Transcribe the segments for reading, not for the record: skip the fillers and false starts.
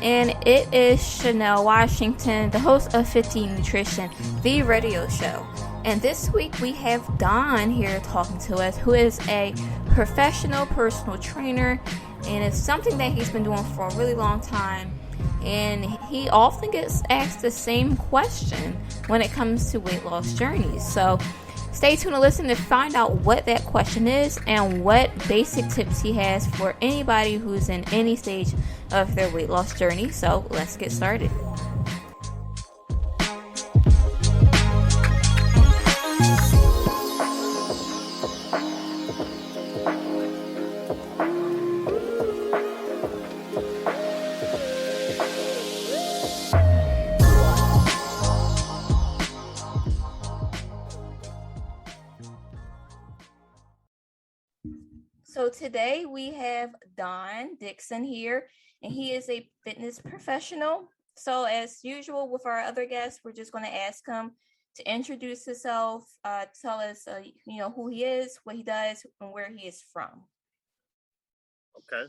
and it is Chanel Washington, the host of 15 Nutrition, the radio show. And this week we have Don here talking to us, who is a professional personal trainer, and it's something that he's been doing for a really long time. And he often gets asked the same question when it comes to weight loss journeys. So stay tuned to listen to find out what that question is and what basic tips he has for anybody who's in any stage of their weight loss journey. So let's get started. So today we have Don Dixon here, and he is a fitness professional. So as usual with our other guests, we're just going to ask him to introduce himself, tell us, who he is, what he does, and where he is from. Okay,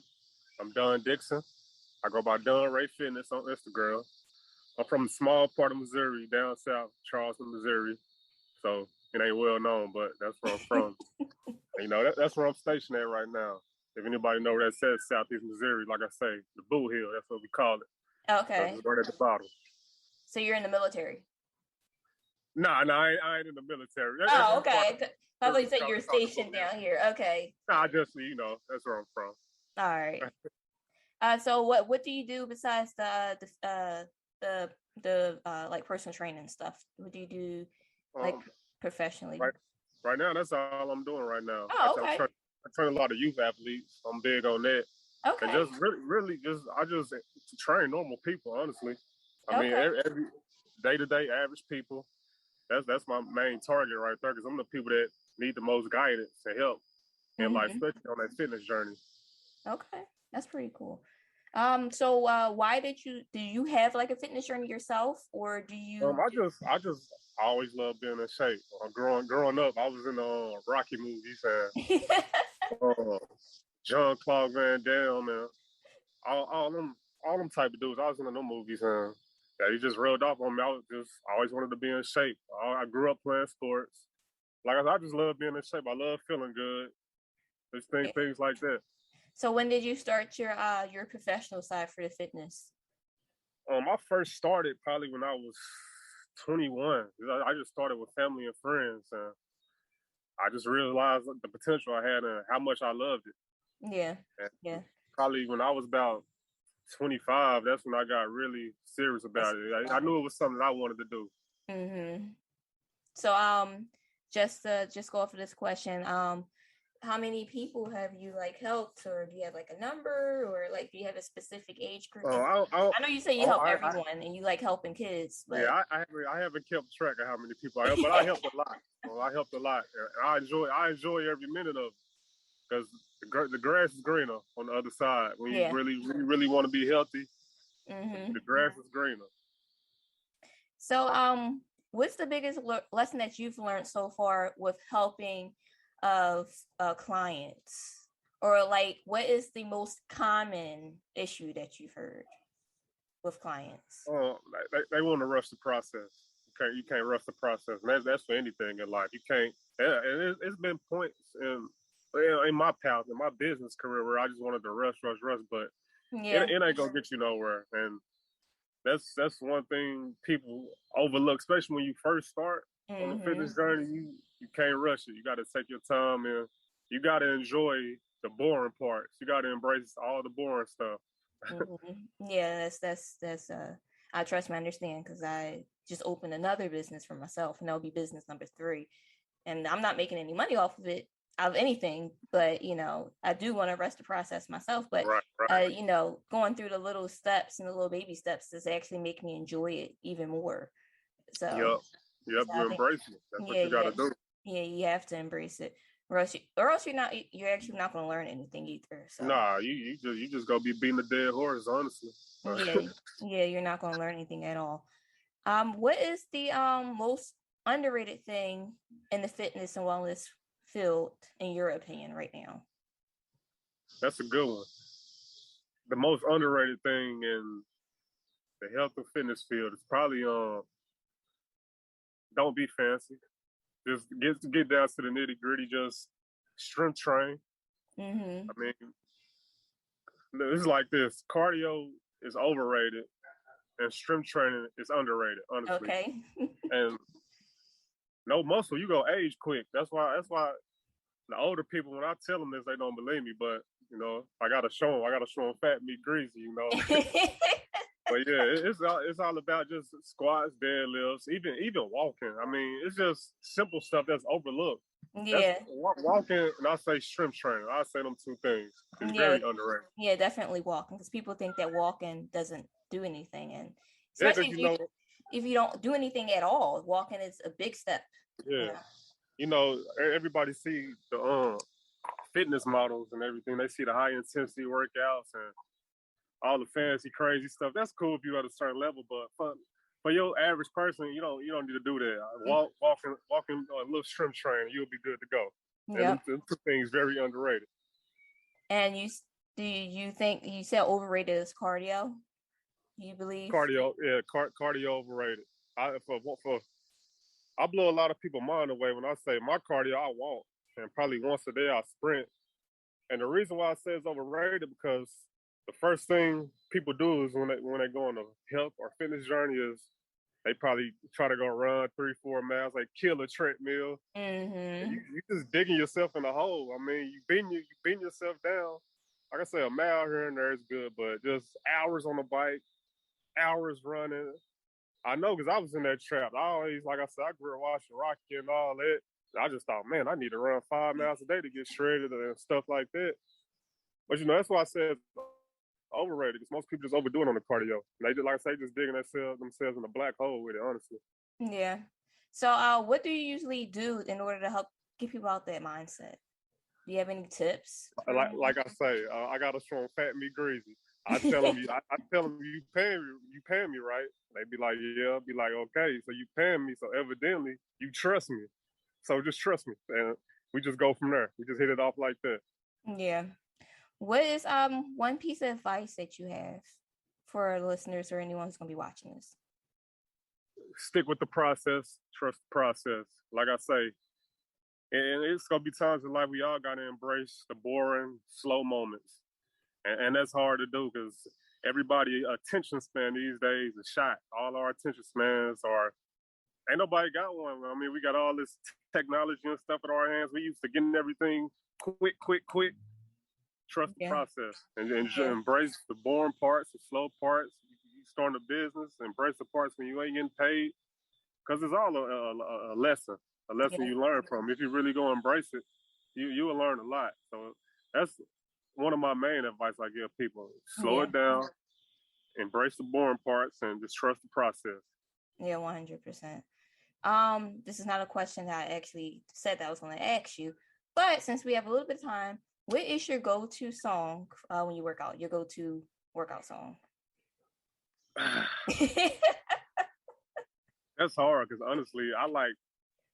I'm Don Dixon. I go by Don Ray Fitness on Instagram. I'm from a small part of Missouri, down south, Charleston, Missouri. So it ain't well known, but that's where I'm from. That's where I'm stationed at right now. If anybody know where that says, Southeast Missouri, like I say, the Boo Hill, that's what we call it. Okay. So it's right at the bottom. So you're in the military? Nah, I ain't in the military. Oh, okay. I thought you said you're stationed down here. Okay. Nah, that's where I'm from. All right. So what do you do besides the like personal training stuff? What do you do like professionally? Right now, that's all I'm doing right now. Oh, okay. I train a lot of youth athletes. I'm big on that. Okay. And just really, I just train normal people, honestly. I mean, every day-to-day average people. That's my main target right there, because I'm the people that need the most guidance and help in life, especially on that fitness journey. Okay, that's pretty cool. So why do you have like a fitness journey yourself, or do you? I just always loved being in shape. Growing up, I was in the Rocky movies and Jean-Claude Van Damme and all them type of dudes. I was in them movies and he just rubbed off on me. I always wanted to be in shape. I grew up playing sports. Like I just love being in shape. I love feeling good. Just things like that. So when did you start your professional side for the fitness? I first started probably when I was 21. I just started with family and friends, and I just realized the potential I had and how much I loved it. Yeah. And yeah. Probably when I was about 25, that's when I got really serious about it. I knew it was something I wanted to do. Mm-hmm. So just go off of this question, how many people have you like helped, or do you have like a number, or like do you have a specific age group? I know you say you help everyone and you like helping kids, but yeah, I haven't kept track of how many people I helped, but I helped a lot. I helped a lot, and I enjoy every minute of it, because the grass is greener on the other side. When you really want to be healthy, the grass is greener. So what's the biggest lesson that you've learned so far with helping of clients, or like what is the most common issue that you've heard with clients? They want to rush the process. You can't rush the process, and that's for anything in life. You can't. And it's been points in my path, in my business career, where I just wanted to rush, but it ain't gonna get you nowhere. And that's one thing people overlook, especially when you first start on the fitness journey. You can't rush it. You got to take your time, and you got to enjoy the boring parts. You got to embrace all the boring stuff. Yeah, that's I trust me, I understand, because I just opened another business for myself, and that'll be business number 3, and I'm not making any money off of it, of anything, but I do want to rush the process myself, but right. Going through the little steps and the little baby steps is actually make me enjoy it even more. So yep, you embrace it. That's what you got to do. Yeah, you have to embrace it, or else you're actually not going to learn anything either. So nah, you just go be beating the dead horse, honestly. Yeah, you're not going to learn anything at all. What is the most underrated thing in the fitness and wellness field, in your opinion, right now? That's a good one. The most underrated thing in the health and fitness field, it's probably don't be fancy. Just get down to the nitty gritty. Just strength train. Mm-hmm. I mean, it's like this: cardio is overrated, and strength training is underrated. Honestly, Okay. and no muscle, you go age quick. That's why the older people, when I tell them this, they don't believe me. But I gotta show them. I gotta show them fat, meat, greasy. But yeah, it's all about just squats, deadlifts, even walking. I mean, it's just simple stuff that's overlooked. Yeah. That's walking, and I say strength training. I say them two things. It's very underrated. Yeah, definitely walking, because people think that walking doesn't do anything, and Yeah, especially if you don't do anything at all, walking is a big step. Yeah, everybody see the fitness models and everything. They see the high intensity workouts and all the fancy, crazy stuff. That's cool if you're at a certain level, but for your average person, you don't need to do that. Walking a little strength training, you'll be good to go. Yeah, them two things very underrated. And you think you said overrated is cardio? You believe cardio? Yeah, cardio overrated. I blow a lot of people's mind away when I say my cardio. I walk, and probably once a day I sprint. And the reason why I say it's overrated because the first thing people do is when they go on a health or fitness journey is they probably try to go run 3-4 miles, like kill a treadmill. Mm-hmm. You just digging yourself in a hole. I mean, you beating yourself down. Like I say, a mile here and there is good, but just hours on the bike, hours running. I know because I was in that trap. I always, like I said, I grew up watching Rocky and all that. I just thought, man, I need to run 5 miles a day to get shredded and stuff like that. But that's why I said overrated, because most people just overdo it on the cardio. They just, like I say, just digging themselves in a black hole with it, honestly. Yeah. So what do you usually do in order to help get people out that mindset? Do you have any tips? Like I say, I got a strong fat, meat, greasy. I tell them, you paying me, right? They be like, yeah. Be like, okay, so you paying me, so evidently you trust me. So just trust me, and we just go from there. We just hit it off like that. Yeah. What is one piece of advice that you have for listeners or anyone who's gonna be watching this? Stick with the process. Trust the process. Like I say, and it's gonna be times in life we all gotta embrace the boring, slow moments. And that's hard to do because everybody attention span these days is shot. All our attention spans ain't nobody got one. I mean, we got all this technology and stuff in our hands. We used to getting everything quick. Trust the process and embrace the boring parts, the slow parts. You starting a business, embrace the parts when you ain't getting paid, because it's all a lesson you learn from. If you really go embrace it, you will learn a lot. So that's one of my main advice I give people. Slow it down, embrace the boring parts, and just trust the process. Yeah, 100%. This is not a question that I actually said that I was going to ask you, but since we have a little bit of time, what is your go-to song when you work out? Your go-to workout song? That's hard because honestly, I like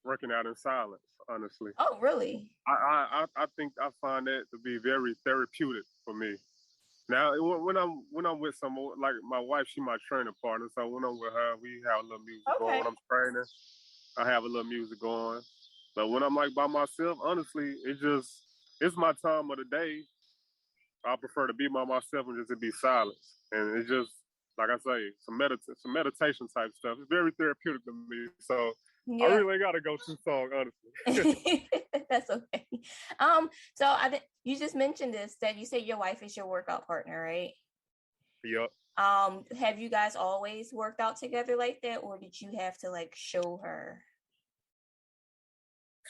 working out in silence. Honestly. Oh, really? I think I find that to be very therapeutic for me. Now, when I'm with someone, like my wife, she's my training partner. So when I'm with her, we have a little music going. When I'm training, I have a little music going. But when I'm like by myself, honestly, it's my time of the day. I prefer to be by myself and just to be silent. And it's just, like I say, some meditation type stuff. It's very therapeutic to me. So I really got to go to song, honestly. That's okay. So you just mentioned this, that you say your wife is your workout partner, right? Yep. Have you guys always worked out together like that, or did you have to like show her?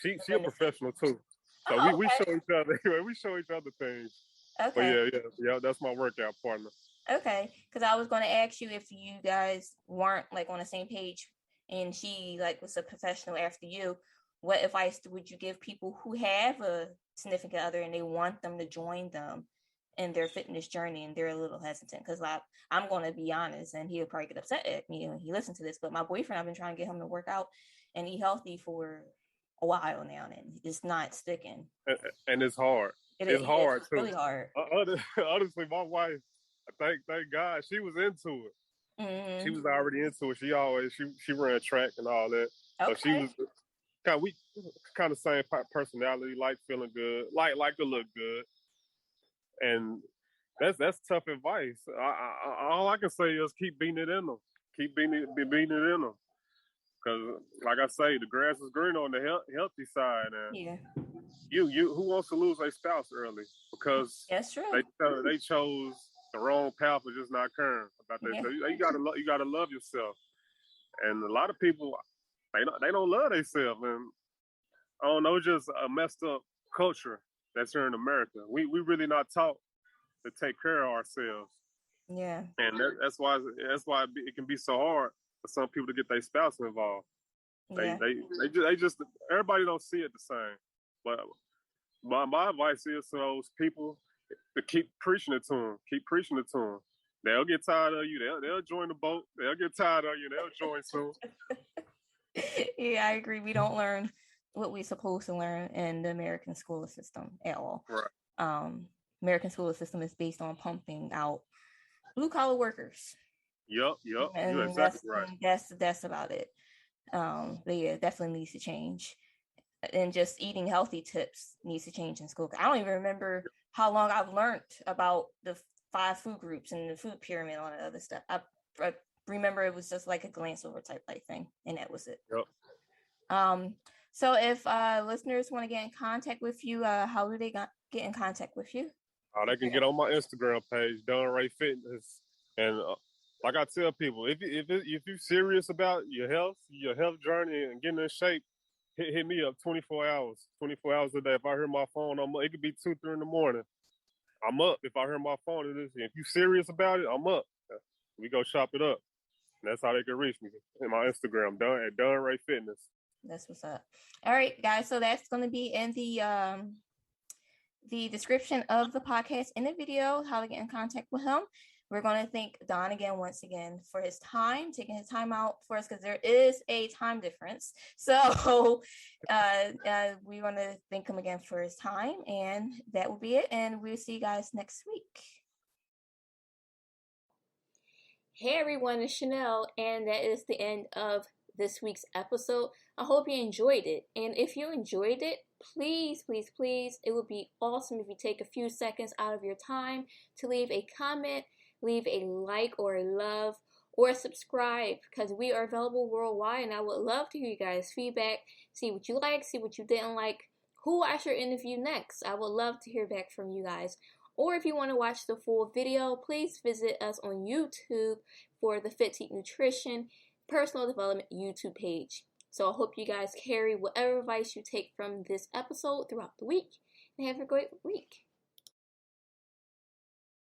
She a professional too, so we show each other. We show each other things. Okay. But yeah, that's my workout partner. Okay, because I was going to ask you if you guys weren't like on the same page, and she like was a professional after you. What advice would you give people who have a significant other and they want them to join them in their fitness journey and they're a little hesitant? Because I'm going to be honest, and he'll probably get upset at me when he listens to this, but my boyfriend, I've been trying to get him to work out and eat healthy for a while now, and it's not sticking. And it's hard. It's hard too. Really hard. Honestly, my wife, thank God, she was into it. Mm-hmm. She was already into it. She ran track and all that. Okay. So she was kind of same personality, like feeling good, like to look good, and that's tough advice. All I can say is keep beating it in them, keep beating it in them, because like I say, the grass is green on the healthy side, and Yeah. you who wants to lose their spouse early because That's true. they chose the wrong path or just not caring about that. Yeah. You gotta love yourself, and a lot of people they don't love themselves, and I don't know, just a messed up culture that's here in America. We really not taught to take care of ourselves. Yeah. And that's why it can be so hard for some people to get their spouse involved. Yeah. They just everybody don't see it the same. But my advice is to those people to keep preaching it to them. Keep preaching it to them. They'll get tired of you. They'll join the boat. They'll get tired of you. They'll join soon. Yeah, I agree. We don't learn what we're supposed to learn in the American school system at all. Right. American school system is based on pumping out blue collar workers. Yep. And You're exactly right. That's about it. But yeah, it definitely needs to change. And just eating healthy tips needs to change in school. I don't even remember how long I've learned about the 5 food groups and the food pyramid and all that other stuff. I remember it was just like a glance over type like thing, and that was it. Yep. So if listeners want to get in contact with you, how do they get in contact with you? They can get on my Instagram page, Don Ray Fitness, and like I tell people, if you're serious about your health journey and getting in shape, hit me up 24 hours a day. If I hear my phone, it could be 2, 3 in the morning. I'm up. If I hear my phone, if you're serious about it, I'm up. We go chop it up. And that's how they can reach me in my Instagram, Don Ray Fitness. That's what's up. All right, guys. So that's going to be in the description of the podcast in the video, how to get in contact with him. We're going to thank Don again, once again, for his time, taking his time out for us, because there is a time difference. So we want to thank him again for his time, and that will be it. And we'll see you guys next week. Hey everyone, it's Chanel, and that is the end of this week's episode. I hope you enjoyed it. And if you enjoyed it, please, it would be awesome if you take a few seconds out of your time to leave a comment, leave a like or a love, or subscribe, because we are available worldwide, and I would love to hear you guys' feedback, see what you like, see what you didn't like, who I should interview next. I would love to hear back from you guys. Or if you want to watch the full video, please visit us on YouTube for the Fit to Eat Nutrition Personal Development YouTube page. So I hope you guys carry whatever advice you take from this episode throughout the week, and have a great week.